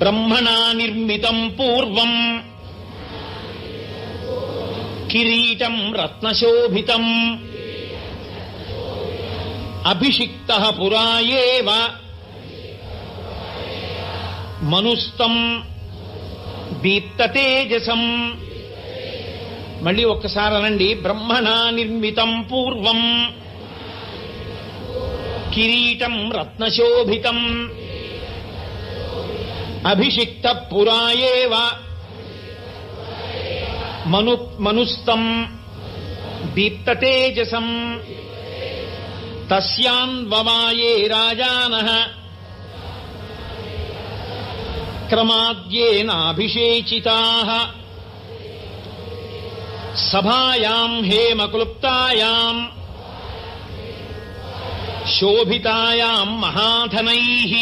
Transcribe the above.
బ్రహ్మణా నిర్మితం పూర్వం కిరీటం రత్నశోభితం అభిషిక్తః పురా ఏవ మనుస్తం దీప్తతేజసం. మళ్ళీ ఒక్కసారి అనండి. బ్రహ్మణా నిర్మితం పూర్వం కిరీటం రత్నశోభితం అభిషిక్త పురా ఏవ మనుస్తం దీప్తతేజసం. తస్యాన్వవాయే రాజానః క్రమాద్యేనాభిషేచితాః సభాయాం హేమక్లుప్తాయాం శోభితాయాం మహాధనైః